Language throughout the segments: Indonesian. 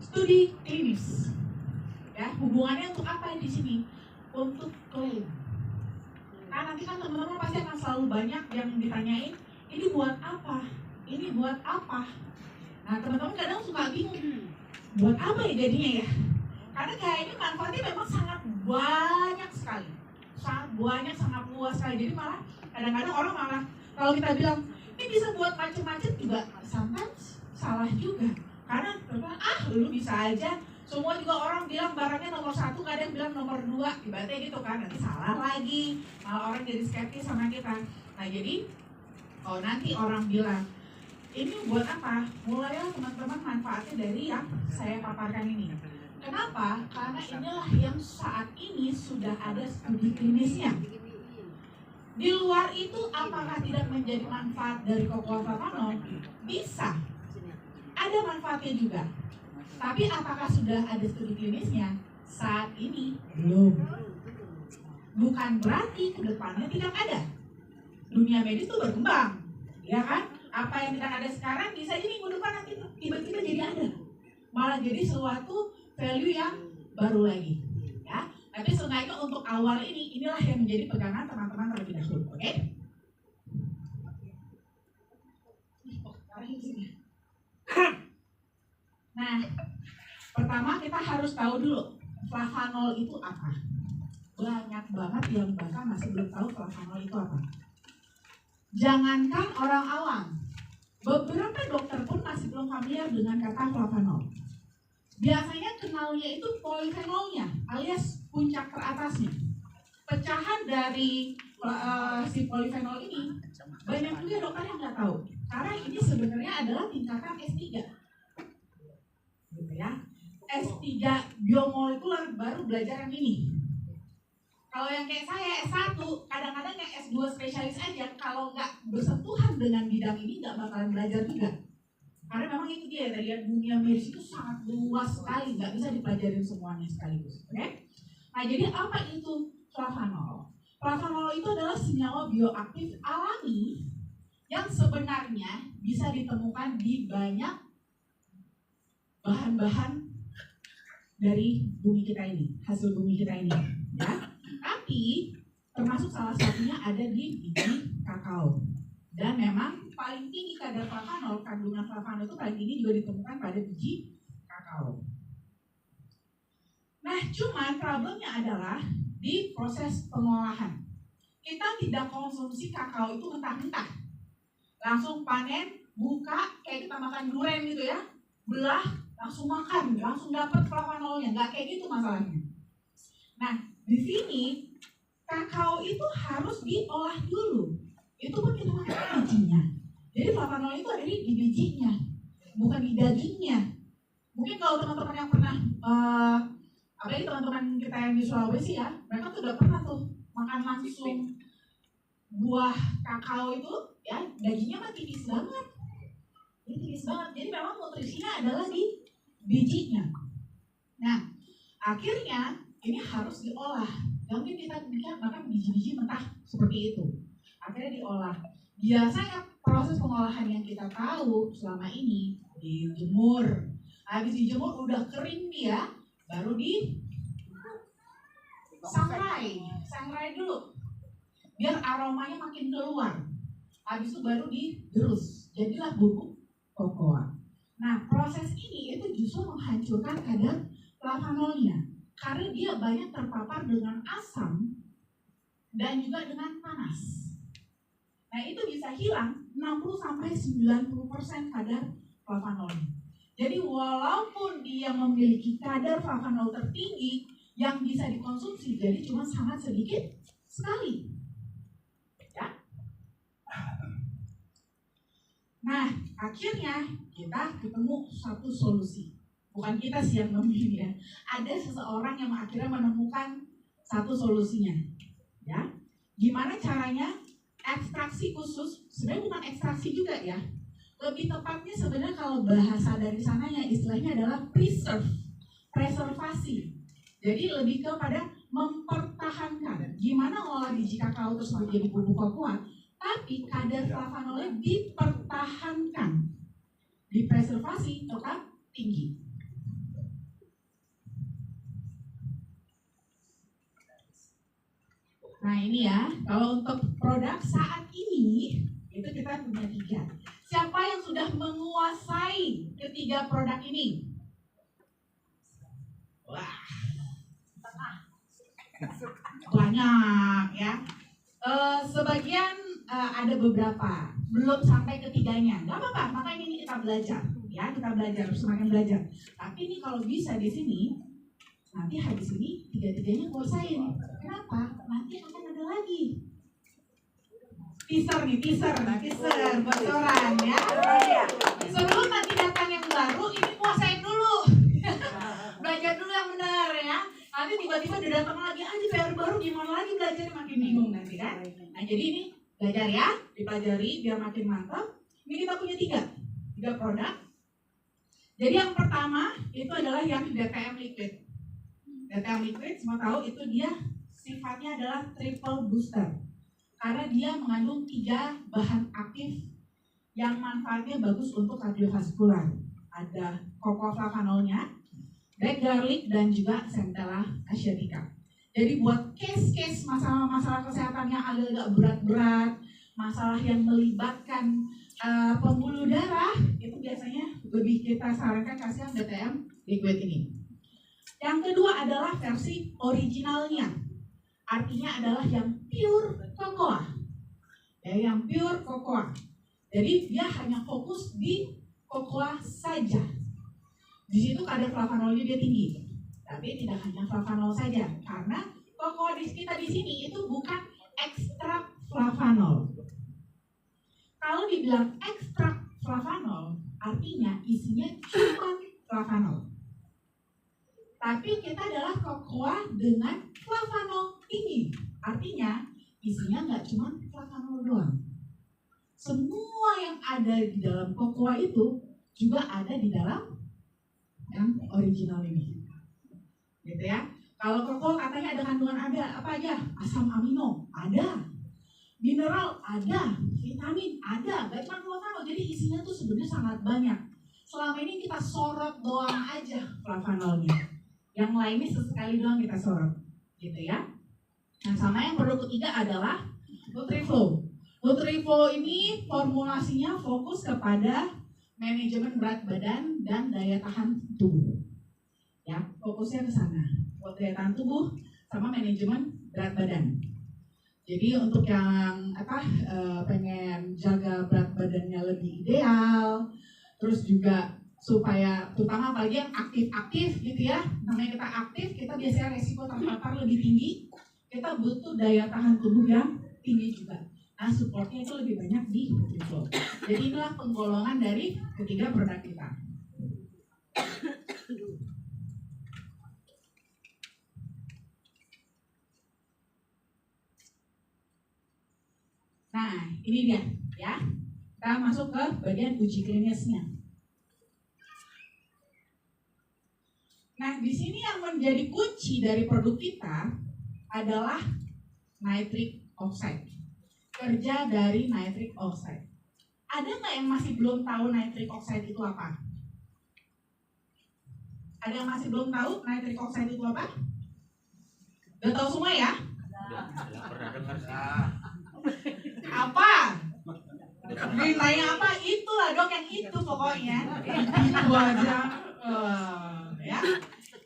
studi klinis. Ya, hubungannya untuk apa di sini? Untuk klaim. Nah, nanti kan teman-teman pasti akan selalu banyak yang ditanyain, ini buat apa? Ini buat apa? Nah, teman-teman kadang suka bingung, buat apa ya jadinya ya? Karena kayaknya manfaatnya memang sangat banyak sekali. Sangat banyak, sangat luas sekali. Jadi malah kadang-kadang orang malah kalau kita bilang, ini bisa buat macam-macam juga, sometimes salah juga. Karena lu bisa aja. Semua juga orang bilang barangnya nomor 1, kadang bilang nomor 2, ibaratnya gitu kan, nanti salah lagi, malah orang jadi skeptis sama kita. Nah jadi, kalau nanti orang bilang, ini buat apa? Mulailah teman-teman manfaatnya dari yang saya paparkan ini. Kenapa? Karena inilah yang saat ini sudah ada studi klinisnya. Di luar itu apakah tidak menjadi manfaat dari cocoa flavanol? Bisa. Ada manfaatnya juga. Tapi apakah sudah ada studi klinisnya? Saat ini belum. Bukan berarti kedepannya tidak ada. Dunia medis itu berkembang, ya kan? Apa yang tidak ada sekarang bisa jadi minggu depan nanti tiba-tiba jadi ada. Malah jadi suatu value yang baru lagi. Ya. Tapi seenggaknya untuk awal ini, inilah yang menjadi pegangan teman-teman terlebih dahulu, oke? Nah, pertama kita harus tahu dulu flavanol itu apa. Banyak banget yang bahkan masih belum tahu flavanol itu apa. Jangankan orang awam, beberapa dokter pun masih belum familiar dengan kata flavanol. Biasanya kenalnya itu polifenolnya alias puncak teratasnya. Pecahan dari si polifenol ini banyak juga dokter yang nggak tahu. Karena ini sebenarnya adalah tingkatan S3. Gitu ya. S3 biomolekuler baru belajar yang ini. Kalau yang kayak saya S1, kadang-kadang yang S2 spesialis aja, kalau nggak bersentuhan dengan bidang ini nggak bakalan belajar juga. Karena memang itu dia, tadi dunia medis itu sangat luas sekali, nggak bisa dipelajarin semuanya sekaligus. Oke? Nah, jadi apa itu flavanol? Flavanol itu adalah senyawa bioaktif alami yang sebenarnya bisa ditemukan di banyak bahan-bahan dari bumi kita ini, hasil bumi kita ini, ya. Tapi termasuk salah satunya ada di biji kakao. Dan memang paling tinggi kadar flavanol, kandungan flavanol itu paling tinggi juga ditemukan pada biji kakao. Nah, cuman problemnya adalah di proses pengolahan. Kita tidak konsumsi kakao itu mentah-mentah. Langsung panen, buka, kayak kita makan durian gitu ya. Belah, langsung makan, langsung dapat flavanolnya. Nggak kayak gitu masalahnya. Nah, di sini kakao itu harus diolah dulu. Itu pun kita makan bijinya. Jadi flavanol itu ada di bijinya, bukan di dagingnya. Mungkin kalau teman-teman yang pernah, apalagi teman-teman kita yang di Sulawesi ya, mereka tuh udah pernah tuh makan langsung buah kakao itu, ya dagingnya mah tipis banget. Ini tipis banget. Jadi memang nutrisinya adalah di bijinya. Nah, akhirnya ini harus diolah. Jangan kita makan biji-biji mentah seperti itu. Akhirnya diolah. Biasanya proses pengolahan yang kita tahu selama ini dijemur. Habis dijemur udah kering dia, baru di sangrai dulu. Biar aromanya makin keluar. Habis itu baru digerus. Jadilah bubuk kokoa. Nah, proses ini itu justru menghancurkan kadar flavanolnya. Karena dia banyak terpapar dengan asam dan juga dengan panas. Nah, itu bisa hilang 60-90% kadar flavanolnya. Jadi walaupun dia memiliki kadar flavanol tertinggi yang bisa dikonsumsi, jadi cuma sangat sedikit sekali. Ya. Nah, akhirnya kita ketemu satu solusi. Bukan kita sih yang memilih ya. Ada seseorang yang akhirnya menemukan satu solusinya. Ya. Gimana caranya? Ekstraksi khusus, sebenarnya bukan ekstraksi juga ya. Lebih tepatnya sebenarnya kalau bahasa dari sananya istilahnya adalah preservasi. Jadi lebih kepada mempertahankan. Gimana olah biji kakao tersebut jadi bubuk kokoa, tapi kadar flavanolnya dipertahankan. Dipreservasi tetap tinggi. Nah ini ya, kalau untuk produk saat ini itu kita punya 3. Siapa yang sudah menguasai ketiga produk ini? Wah, banyak ya. Sebagian ada beberapa belum sampai ketiganya, nggak apa-apa. Makanya ini kita belajar, ya kita belajar, semakin belajar. Tapi ini kalau bisa di sini, nanti habis ini 3-tiganya kuasain. Kenapa? Nanti akan ada lagi. Teaser, bocoran ya. Sebelum nanti datang yang baru, ini kuasain dulu. Belajar dulu yang benar ya. Nanti tiba-tiba udah datang lagi, di PR baru gimana lagi belajar, makin bingung nanti kan. Nah jadi ini belajar ya, dipelajari biar makin mantap. Ini kita punya 3 produk. Jadi yang pertama itu adalah yang DTM Liquid. DTM Liquid semua tahu itu dia sifatnya adalah triple booster. Karena dia mengandung 3 bahan aktif yang manfaatnya bagus untuk kardiovaskular. Ada cocoflavanolnya, black garlic, dan juga centella asiatica. Jadi buat case-case masalah-masalah kesehatan yang agak-agak berat-berat, masalah yang melibatkan pembuluh darah, itu biasanya lebih kita sarankan kasih yang DTM Liquid ini. Yang kedua adalah versi originalnya. Artinya adalah yang pure cocoa. Ya, yang pure cocoa. Jadi dia hanya fokus di cocoa saja. Di situ kadar flavanolnya dia tinggi. Tapi tidak hanya flavanol saja, karena cocoa kita di sini itu bukan ekstrak flavanol. Kalau dibilang ekstrak flavanol, artinya isinya cuma flavanol. Tapi kita adalah cocoa dengan flavanol tinggi. Artinya isinya nggak cuma flavanol doang. Semua yang ada di dalam cocoa itu juga ada di dalam yang original ini. Gitu ya. Kalau cocoa katanya ada kandungan apa aja? Asam amino ada, mineral ada, vitamin ada, gak cuma flavanol. Jadi isinya tuh sebenarnya sangat banyak. Selama ini kita sorot doang aja flavanolnya. Yang lainnya sesekali doang kita sorot, gitu ya. Nah, sama yang produk ketiga adalah Nutriflow. Nutriflow ini formulasinya fokus kepada manajemen berat badan dan daya tahan tubuh. Ya, fokusnya ke sana. Buat daya tahan tubuh sama manajemen berat badan. Jadi untuk yang pengen jaga berat badannya lebih ideal, terus juga supaya terutama apalagi yang aktif-aktif gitu ya, namanya kita aktif, kita biasanya resiko terpapar lebih tinggi, kita butuh daya tahan tubuh yang tinggi juga. Nah supportnya itu lebih banyak di Nutriflow. Jadi inilah penggolongan dari ketiga produk kita. Nah ini dia ya, kita masuk ke bagian uji klinisnya. Nah, di sini yang menjadi kunci dari produk kita adalah nitric oxide. Kerja dari nitric oxide. Ada nggak yang masih belum tahu nitric oxide itu apa? Ada yang masih belum tahu nitric oxide itu apa? Udah tahu semua ya? Pernah dengar sih. Apa? Ditanya apa? Itulah dok, yang itu pokoknya. Itu aja. Ya.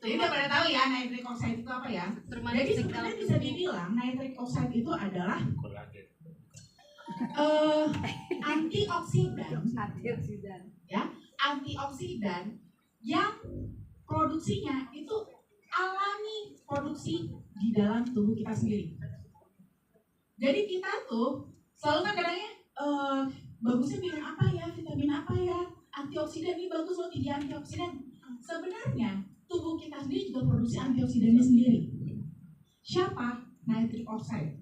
Jadi udah pada tahu ya nitric oxide itu apa ya? Jadi sebenarnya bisa dibilang nitric oxide itu adalah antioksidan. Ya, antioksidan yang produksinya itu alami produksi di dalam tubuh kita sendiri. Jadi kita tuh selalu kan kadangnya bagusnya minum apa ya, vitamin apa ya, antioksidan ini bagus loh, tinggi antioksidan. Sebenarnya tubuh kita sendiri juga produksi antioksidannya sendiri. Siapa? Nitric oxide.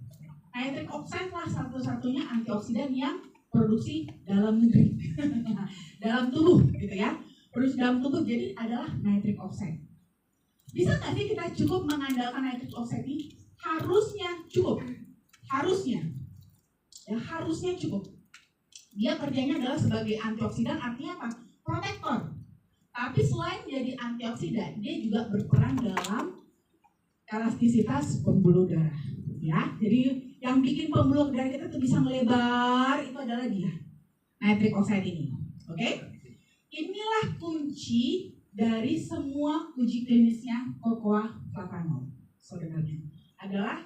Nitric oxide lah satu-satunya antioksidan yang produksi dalam negeri, dalam tubuh, gitu ya. Produksi dalam tubuh, jadi adalah nitric oxide. Bisa nggak sih kita cukup mengandalkan nitric oxide ini? Harusnya cukup, harusnya, ya harusnya cukup. Dia kerjanya adalah sebagai antioksidan, artinya apa? Protektor. Tapi selain jadi antioksidan, dia juga berperan dalam elastisitas pembuluh darah. Ya, jadi yang bikin pembuluh darah kita tuh bisa melebar itu adalah dia, nitric oxide ini. Oke? Inilah kunci dari semua uji klinisnya cocoa flavanol. Sebenarnya adalah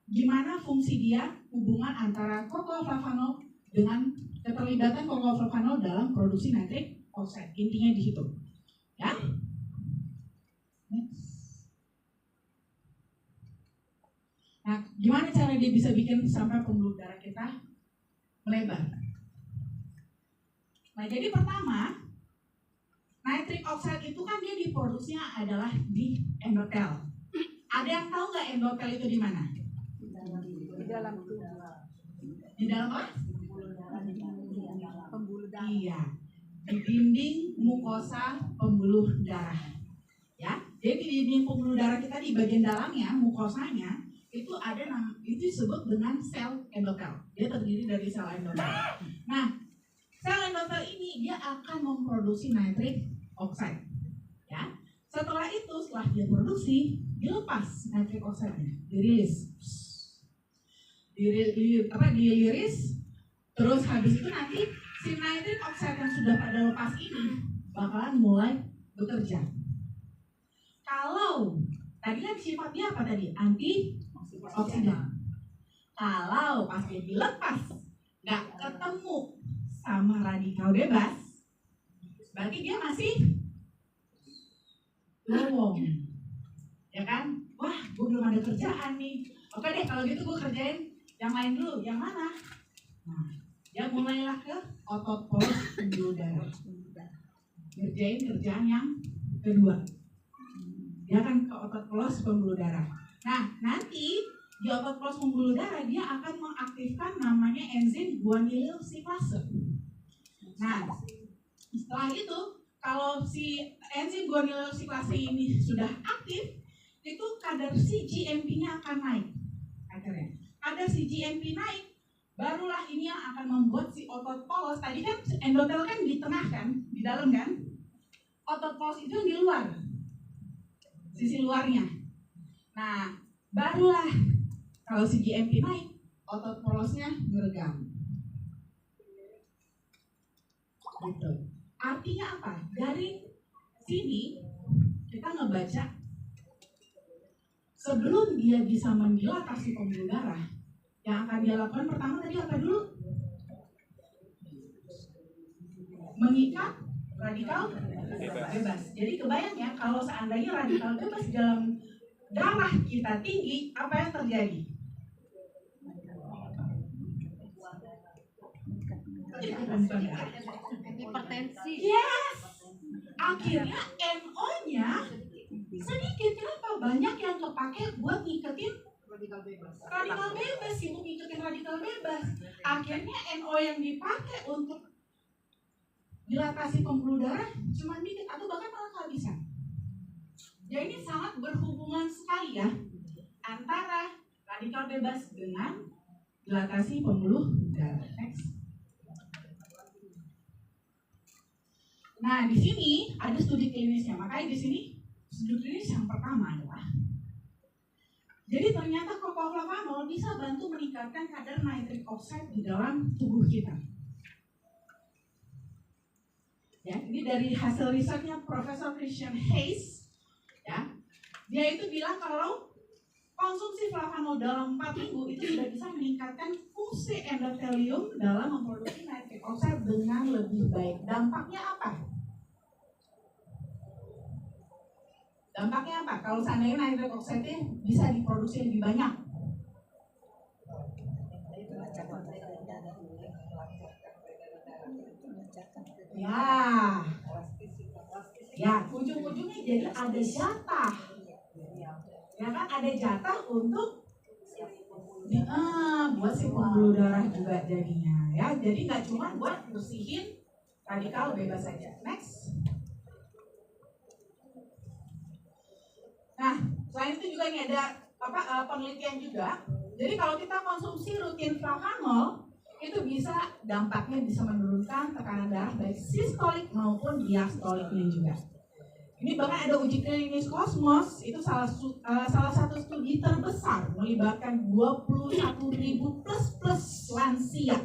gimana fungsi dia, hubungan antara cocoa flavanol dengan keterlibatan cocoa flavanol dalam produksi nitric oxide. Intinya di situ. Ya. Next. Nah, gimana cara dia bisa bikin sampai pembuluh darah kita melebar? Nah, jadi pertama, nitric oxide itu kan dia diproduksinya adalah di endotel. Ada yang tahu nggak endotel itu di mana? Di dalam tubuh. Di dalam apa? Pembuluh darah. Iya, di dinding mukosa pembuluh darah. Ya, jadi di dinding pembuluh darah kita di bagian dalamnya, mukosanya itu ada itu disebut dengan sel endotel. Dia terdiri dari sel endotel. Nah, sel endotel ini dia akan memproduksi nitric oxide. Ya, setelah dia produksi, dilepas nitric oxide-nya, dirilis. Diliris, terus habis itu nanti si nitric oxide yang sudah pada lepas ini bakalan mulai bekerja. Kalau tadi kan sifat dia apa tadi? Antioksidan. Kalau pas dia dilepas nggak ketemu sama radikal bebas, berarti dia masih lowong, ya kan? Wah, gue belum ada kerjaan nih. Oke deh, kalau gitu gue kerjain yang lain dulu. Yang mana? Nah, dia mulailah ke otot polos pembuluh darah. Ngerjain kerjaan yang kedua. Dia akan ke otot polos pembuluh darah. Nah, nanti di otot polos pembuluh darah dia akan mengaktifkan namanya enzim guanylyl siklase. Nah, setelah itu kalau si enzim guanylyl siklase ini sudah aktif, itu kadar si GMP-nya akan naik. Akhirnya, kadar si GMP naik, barulah ini yang akan membuat si otot polos. Tadi kan endotel kan di tengah kan, di dalam kan. Otot polos itu di luar, sisi luarnya. Nah, barulah kalau si GMP naik, otot polosnya meregang. Gitu. Artinya apa? Dari sini kita ngebaca sebelum dia bisa mendilatasi pembuluh darah, yang akan dia lakukan pertama tadi apa dulu? Mengikat radikal bebas. Jadi kebayang ya, kalau seandainya radikal bebas dalam darah kita tinggi, apa yang terjadi? Hipertensi. Yes. Akhirnya NO-nya sedikit. Kenapa? Banyak yang kepake buat ngiketin Radikal bebas. radikal bebas, sibuk ngiketin radikal bebas. Akhirnya NO yang dipakai untuk dilatasi pembuluh darah cuma dikit atau bahkan malah kehabisan. Ya, ini sangat berhubungan sekali ya antara radikal bebas dengan dilatasi pembuluh darah. Next. Nah, di sini ada studi klinisnya. Makanya di sini studi klinis yang pertama adalah, jadi ternyata cocoa flavanol bisa bantu meningkatkan kadar nitric oxide di dalam tubuh kita. Ya, ini dari hasil risetnya Profesor Christian Hayes. Ya, dia itu bilang kalau konsumsi flavanol dalam 4 minggu itu sudah bisa meningkatkan fungsi endotelium dalam memproduksi nitric oxide dengan lebih baik. Dampaknya apa? Dampaknya apa? Kalau seandainya nitric oxide bisa diproduksi lebih banyak. Ya, ujung-ujungnya jadi ada jatah. Ya kan, ada jatah untuk buat si pembuluh darah juga jadinya. Ya, jadi nggak cuma buat bersihin radikal bebas saja. Next. Nah, selain itu juga ini ada penelitian juga. Jadi kalau kita konsumsi rutin flavanol, itu bisa dampaknya bisa menurunkan tekanan darah baik sistolik maupun diastoliknya juga. Ini bahkan ada uji klinis Cosmos, itu salah satu studi terbesar melibatkan 21.000 plus lansia.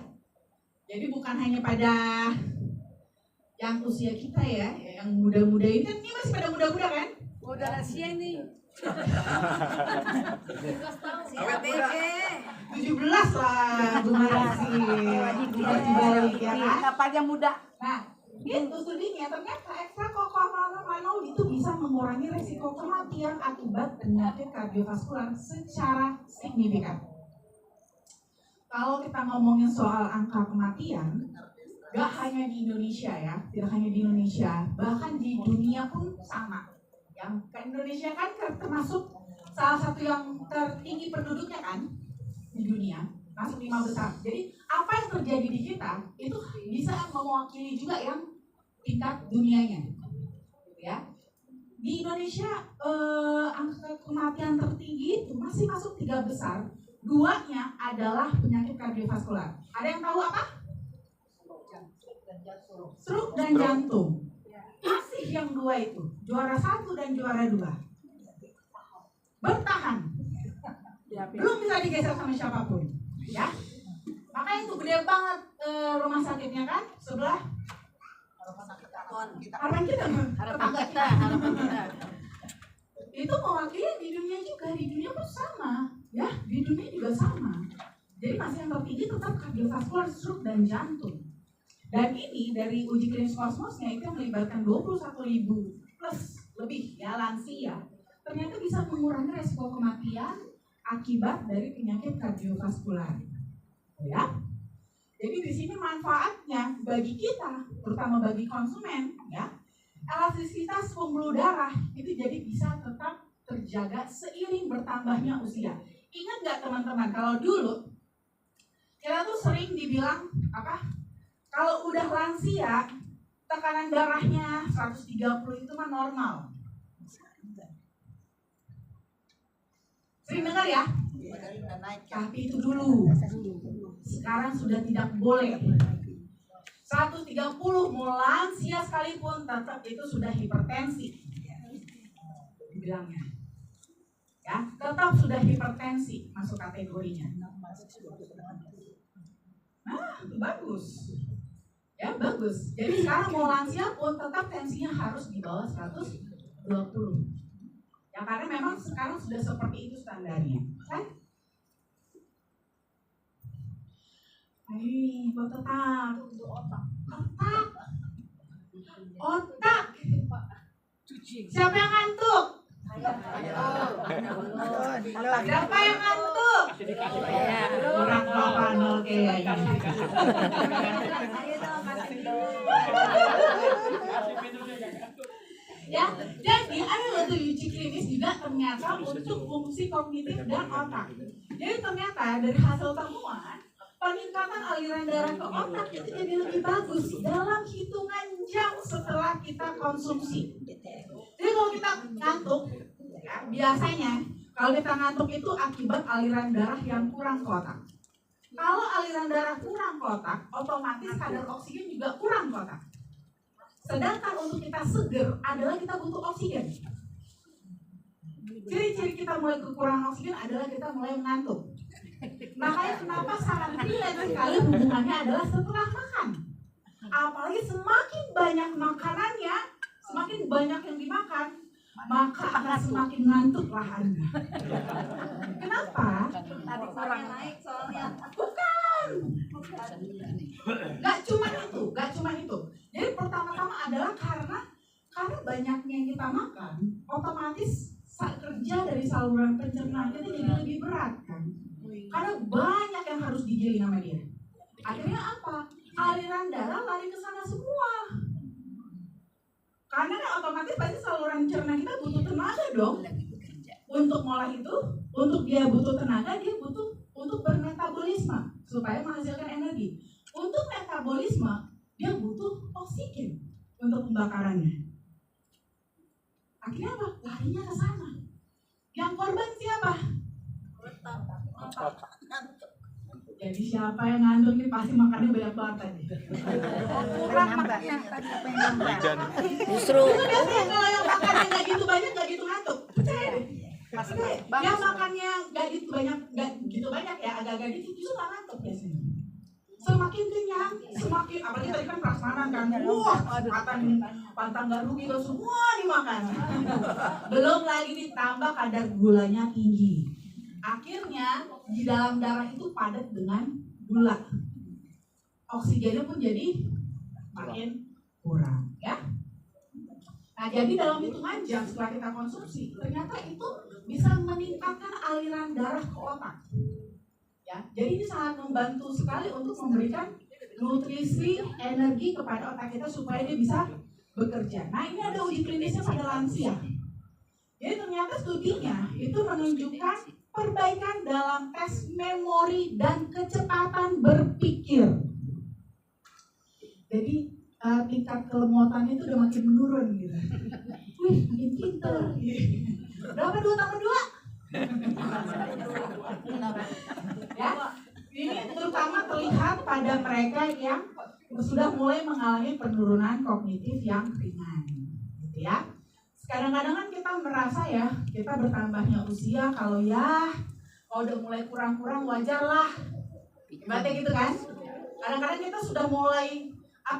Jadi bukan hanya pada yang usia kita ya, yang muda-muda ini kan, ini masih pada muda-muda kan? Udah rahasia ini. 17 lah, Bu Marasi. Dibalik ya kan? Kapalnya muda. Nah, itu studinya ternyata ekstra kokomanol itu bisa mengurangi resiko kematian akibat penyakit kardiovaskular secara signifikan. Kalau kita ngomongin soal angka kematian, gak hanya di Indonesia ya, tidak hanya di Indonesia, bahkan di dunia pun sama. Yang ke Indonesia kan termasuk salah satu yang tertinggi penduduknya kan di dunia, masuk 5 besar. Jadi apa yang terjadi di kita itu bisa mewakili juga yang tingkat dunianya, ya. Di Indonesia angka kematian tertinggi itu masih masuk 3 besar. 2-nya adalah penyakit kardiovaskular. Ada yang tahu apa? Stroke dan jantung. Masih yang 2 itu, juara 1 dan juara 2. Bertahan. Belum bisa digeser sama siapapun, ya. Makanya itu gede banget rumah sakitnya kan, sebelah harapan kita. Itu mewakili di dunia juga, di dunia pun sama, ya, di dunia juga sama. Jadi masih yang tertinggi tetap kardiovaskular, stroke dan jantung. Dan ini dari uji klinis Cosmosnya itu yang melibatkan 21.000 plus lebih ya lansia, ternyata bisa mengurangi resiko kematian akibat dari penyakit kardiovaskular. Ya. Jadi di sini manfaatnya bagi kita, terutama bagi konsumen, ya. Elastisitas pembuluh darah itu jadi bisa tetap terjaga seiring bertambahnya usia. Ingat nggak teman-teman, kalau dulu kita tuh sering dibilang apa? Kalau udah lansia, tekanan darahnya 130 itu mah normal. Sering dengar ya? Tapi itu dulu. Sekarang sudah tidak boleh. 130 mau lansia sekalipun tetap itu sudah hipertensi. Dibilangnya. Ya, tetap sudah hipertensi masuk kategorinya. Nah, itu bagus. Ya, bagus. Jadi sekarang mau lansia pun tetap tensinya harus di bawah 120. Ya, karena memang sekarang sudah seperti itu standarnya. Kan? Kok tetap otak. Siapa yang ngantuk? Siapa yang ngantuk? Kurang panel kayaknya. Ya, jadi ada satu uji klinis juga ternyata untuk fungsi kognitif dan otak. Jadi ternyata dari hasil temuan peningkatan aliran darah ke otak itu jadi lebih bagus dalam hitungan jam setelah kita konsumsi. Jadi kalau kita ngantuk, ya, biasanya kalau kita ngantuk itu akibat aliran darah yang kurang ke otak. Kalau aliran darah kurang ke otak, otomatis kadar oksigen juga kurang ke otak. Sedangkan untuk kita seger adalah kita butuh oksigen. Ciri-ciri kita mulai kekurangan oksigen adalah kita mulai mengantuk. Makanya kenapa sangat relate sekali hubungannya adalah setelah makan. Apalagi semakin banyak makanannya, semakin banyak yang dimakan, maka akan semakin ngantuklah Anda. Kenapa? Tadi kurang naik soalnya. Bukan. Gak cuma itu. Jadi pertama-tama adalah karena banyaknya yang kita makan, otomatis kerja dari saluran pencernaan kita jadi lebih berat kan. Karena banyak yang harus digiling sama dia. Akhirnya apa? Aliran darah lari ke sana semua. Karena kan otomatis pasti saluran cerna kita butuh tenaga dong. Untuk ngolah itu, untuk dia butuh tenaga, dia butuh untuk bermetabolisme supaya menghasilkan energi. Untuk metabolisme, dia butuh oksigen untuk pembakarannya. Akhirnya apa? Larinya ke sana. Yang korban siapa? Jadi siapa yang ngantuk nih pasti makannya banyak banget tadi. Kurang makannya tadi apa yang Justru itu biasanya kalau yang makan agak-agak dikit justru nggak ngantuk biasanya. Semakin kenyang, semakin apalagi tadi kan prasmanan kan, wah pantang nggak rugi kalau semua dimakan. Belum lagi ditambah kadar gulanya tinggi. Akhirnya di dalam darah itu padat dengan gula. Oksigennya pun jadi makin kurang, ya. Nah, jadi dalam hitungan jam setelah kita konsumsi, ternyata itu bisa meningkatkan aliran darah ke otak. Ya, jadi ini sangat membantu sekali untuk memberikan nutrisi, energi kepada otak kita supaya dia bisa bekerja. Nah, ini ada uji klinisnya pada lansia. Jadi ternyata studinya itu menunjukkan perbaikan dalam tes memori dan kecepatan berpikir. Jadi tingkat kelemotannya itu udah makin menurun gitu. Wih, makin pinter. Berapa 2 tambah 2? Ya, ini terutama terlihat pada mereka yang sudah mulai mengalami penurunan kognitif yang ringan, gitu ya. Kadang-kadang kan kita merasa ya, kita bertambahnya usia kalau udah mulai kurang-kurang wajar lah, ibaratnya gitu kan. Kadang-kadang kita sudah mulai nggak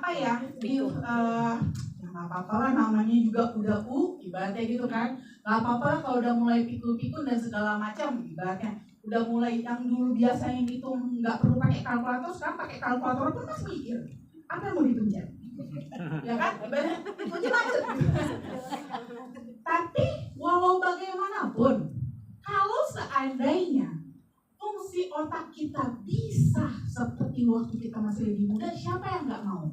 apa-apa lah, namanya juga udah ibaratnya gitu kan. Nggak apa-apa lah kalau udah mulai pikul-pikul dan segala macam, ibaratnya udah mulai yang dulu biasanya gitu nggak perlu pakai kalkulator, sekarang pakai kalkulator pun masih mikir apa yang mau dipencet, ya kan? Ibaratnya dikunci macet. Tapi walau bagaimanapun, kalau seandainya fungsi otak kita bisa seperti waktu kita masih lebih muda, siapa yang nggak mau?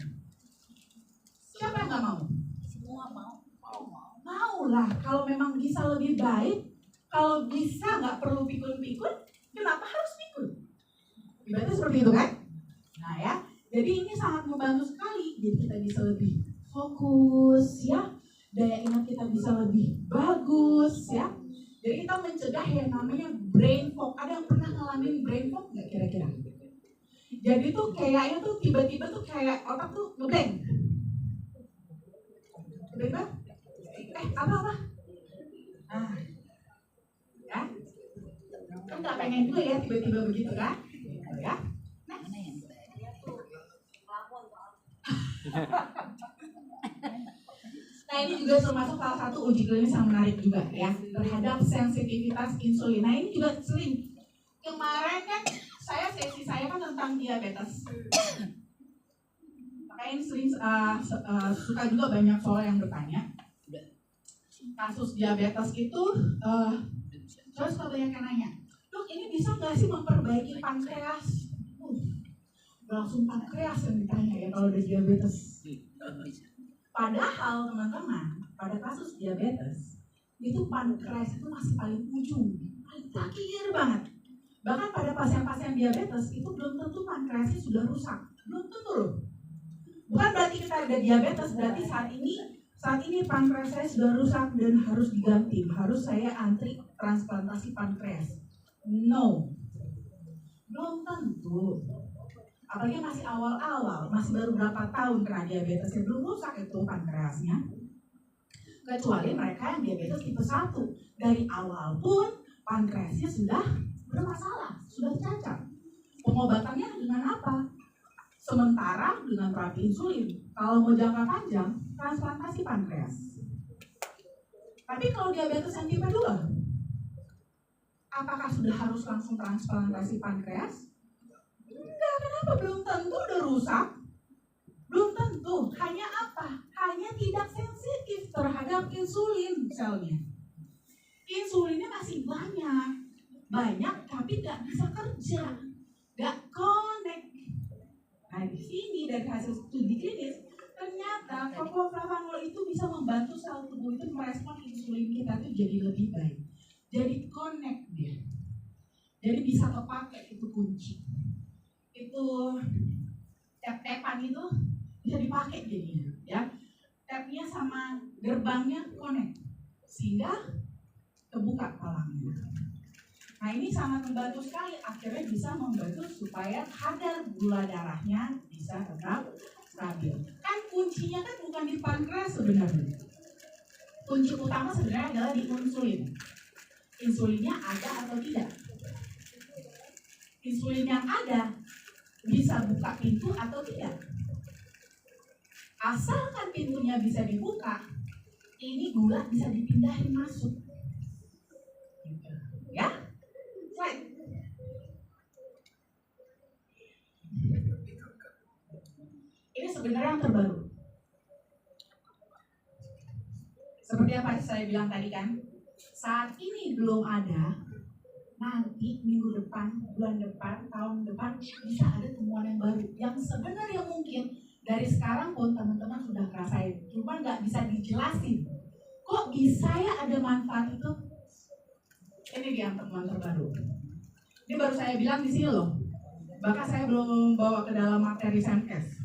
Siapa yang nggak mau? Semua mau. Mau lah, kalau memang bisa lebih baik, kalau bisa nggak perlu pikun-pikun, kenapa harus pikun? Ibaratnya seperti itu kan? Nah ya, jadi ini sangat membantu sekali. Jadi kita bisa lebih fokus ya, daya ingat kita bisa lebih bagus ya. Jadi kita mencegah yang namanya brain fog. Ada yang pernah ngalamin brain fog nggak kira-kira? Jadi tuh kayaknya tuh tiba-tiba tuh kayak otak tuh ngeblank. Tiba-tiba, apa? Nah, ya, kan nggak pengen juga ya tiba-tiba begitu kan? Ya, nah ini juga termasuk salah satu uji klinis yang menarik juga ya terhadap sensitivitas insulin. Nah ini juga sering. Kemarin kan sesi saya kan tentang diabetes. Makanya ini sering suka juga banyak soal yang bertanya. Kasus diabetes itu terus suka banyak yang nanya, dok ini bisa nggak sih memperbaiki pankreas? Langsung pankreas yang ditanya ya kalau ada diabetes. Padahal teman-teman, pada kasus diabetes itu pankreas itu masih paling ujung, paling terakhir banget. Bahkan pada pasien-pasien diabetes itu belum tentu pankreasnya sudah rusak, belum tentu loh. Bukan berarti kita ada diabetes, berarti saat ini pankreas saya sudah rusak dan harus diganti, harus saya antri transplantasi pankreas. No, belum tentu. Apalagi masih awal-awal, masih baru berapa tahun kena diabetes, yang belum rusak itu pankreasnya. Kecuali mereka yang diabetes tipe 1, dari awal pun pankreasnya sudah bermasalah, sudah cacat. Pengobatannya dengan apa? Sementara dengan terapi insulin. Kalau mau jangka panjang, transplantasi pankreas. Tapi kalau diabetes yang tipe 2, apakah sudah harus langsung transplantasi pankreas? Enggak, kenapa? Belum tentu udah rusak. Belum tentu. Hanya apa? Hanya tidak sensitif terhadap insulin selnya. Insulinnya masih banyak tapi nggak bisa kerja, nggak connect. Nah di sini dari hasil studi klinis ternyata propoflavanol itu bisa membantu sel tubuh itu merespon insulin kita itu jadi lebih baik, jadi connect dia, jadi bisa kepake. Itu kunci. Itu tap-tapan itu bisa dipakai jadinya ya, tapnya sama gerbangnya connect sehingga kebuka palangnya. Nah ini sangat membantu sekali, akhirnya bisa membantu supaya kadar gula darahnya bisa tetap stabil. Kan kuncinya kan bukan di pankreas sebenarnya, kunci utama sebenarnya adalah di insulin. Insulinnya ada atau tidak? insulin yang ada bisa buka pintu atau tidak. Asalkan pintunya bisa dibuka, ini gula bisa dipindahin masuk. Ya, slide. Ini sebenarnya yang terbaru. Seperti apa saya bilang tadi kan, saat ini belum ada, nanti minggu depan, bulan depan, tahun depan bisa ada temuan yang baru yang sebenarnya mungkin dari sekarang pun teman-teman sudah ngerasain, cuma nggak bisa dijelasin. Kok bisa ya ada manfaat itu? Ini dia temuan terbaru. Ini baru saya bilang di sini loh. Bahkan saya belum bawa ke dalam materi Semkes.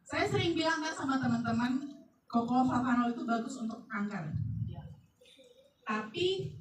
Saya sering bilang kan sama teman-teman, coco flavanol itu bagus untuk kanker. Tapi